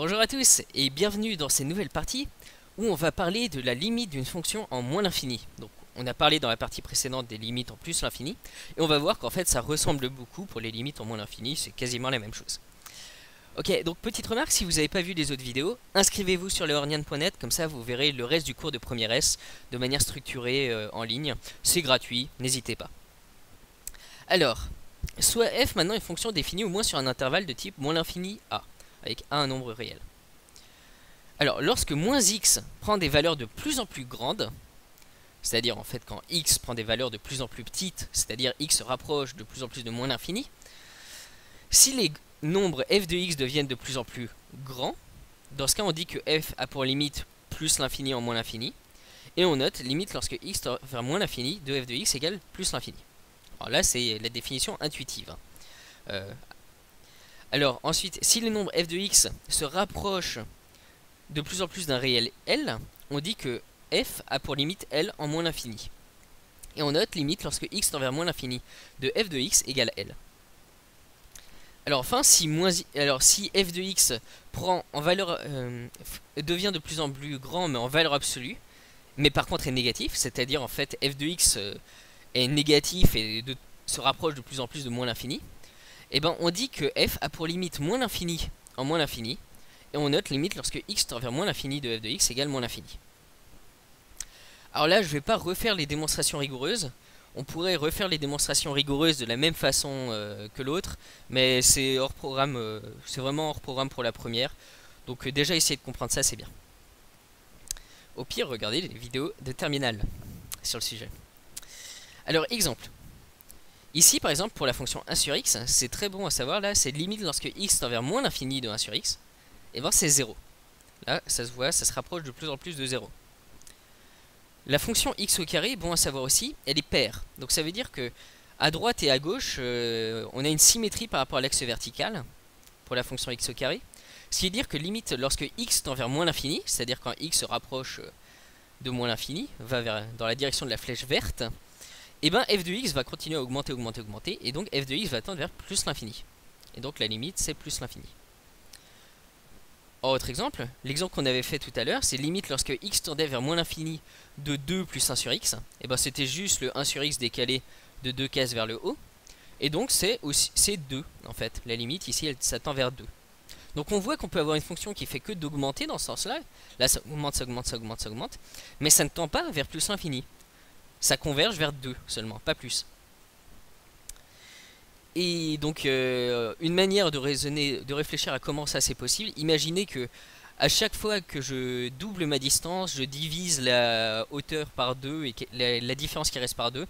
Bonjour à tous et bienvenue dans cette nouvelle partie où on va parler de la limite d'une fonction en moins l'infini. Donc on a parlé dans la partie précédente des limites en plus l'infini et on va voir qu'en fait ça ressemble beaucoup pour les limites en moins l'infini, c'est quasiment la même chose. Ok, donc petite remarque, si vous n'avez pas vu les autres vidéos, inscrivez-vous sur leornian.net, comme ça vous verrez le reste du cours de première S de manière structurée en ligne. C'est gratuit, n'hésitez pas. Alors, soit f maintenant est une fonction définie au moins sur un intervalle de type moins l'infini a, avec a un nombre réel. Alors, lorsque moins x prend des valeurs de plus en plus grandes, c'est-à-dire en fait quand x prend des valeurs de plus en plus petites, c'est-à-dire x se rapproche de plus en plus de moins l'infini, si les nombres f de x deviennent de plus en plus grands, dans ce cas on dit que f a pour limite plus l'infini en moins l'infini, et on note limite lorsque x tend vers moins l'infini de f de x égale plus l'infini. Alors là c'est la définition intuitive. Alors ensuite, si les nombres f de x se rapprochent de plus en plus d'un réel L, on dit que f a pour limite L en moins l'infini. Et on note limite lorsque x tend vers moins l'infini de f de x égale L. Alors enfin, si f de x prend en valeur, devient de plus en plus grand mais en valeur absolue, mais par contre est négatif, c'est-à-dire en fait f de x est négatif et se rapproche de plus en plus de moins l'infini, et ben on dit que f a pour limite moins l'infini en moins l'infini, et on note limite lorsque x tend vers moins l'infini de f de x égale moins l'infini. Alors là, je ne vais pas refaire les démonstrations rigoureuses. On pourrait refaire les démonstrations rigoureuses de la même façon que l'autre, mais c'est hors programme, c'est vraiment hors programme pour la première. Donc déjà essayer de comprendre ça, c'est bien. Au pire, regardez les vidéos de terminale sur le sujet. Alors exemple. Ici par exemple pour la fonction 1 sur x, c'est très bon à savoir, là c'est limite lorsque x tend vers moins l'infini de 1 sur x. Et bien c'est 0. Là, ça se voit, ça se rapproche de plus en plus de 0. La fonction x au carré, bon à savoir aussi, elle est paire. Donc ça veut dire que à droite et à gauche, on a une symétrie par rapport à l'axe vertical pour la fonction x au carré. Ce qui veut dire que limite lorsque x tend vers moins l'infini, c'est-à-dire quand x se rapproche de moins l'infini, va dans la direction de la flèche verte, et bien f de x va continuer à augmenter, augmenter, augmenter, et donc f de x va tendre vers plus l'infini. Et donc la limite c'est plus l'infini. Autre exemple, l'exemple qu'on avait fait tout à l'heure, c'est limite lorsque x tendait vers moins l'infini de 2 plus 1 sur x, et ben c'était juste le 1 sur x décalé de 2 cases vers le haut, et donc c'est 2 en fait, la limite ici ça tend vers 2. Donc on voit qu'on peut avoir une fonction qui fait que d'augmenter dans ce sens-là, là ça augmente, ça augmente, ça augmente, ça augmente, mais ça ne tend pas vers plus l'infini, ça converge vers 2 seulement, pas plus. Et donc une manière de raisonner, de réfléchir à comment ça c'est possible, imaginez que à chaque fois que je double ma distance, je divise la hauteur par 2 et la différence qui reste par 2,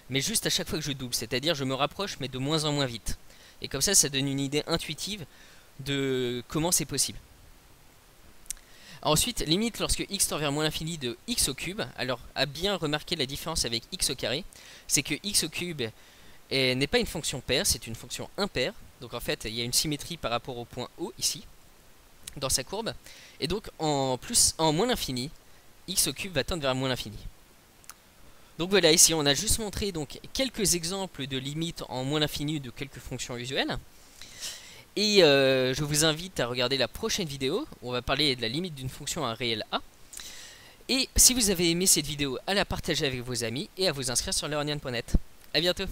mais juste à chaque fois que je double, c'est-à-dire je me rapproche mais de moins en moins vite. Et comme ça donne une idée intuitive de comment c'est possible. Ensuite, limite lorsque x tend vers moins l'infini de x au cube, alors à bien remarquer la différence avec x au carré, c'est que x au cube n'est pas une fonction paire, c'est une fonction impaire. Donc en fait, il y a une symétrie par rapport au point O ici, dans sa courbe. Et donc en moins l'infini, x au cube va tendre vers moins l'infini. Donc voilà, ici on a juste montré donc quelques exemples de limites en moins l'infini de quelques fonctions usuelles. Et je vous invite à regarder la prochaine vidéo, où on va parler de la limite d'une fonction à un réel a. Et si vous avez aimé cette vidéo, à la partager avec vos amis et à vous inscrire sur leornian.net. A bientôt.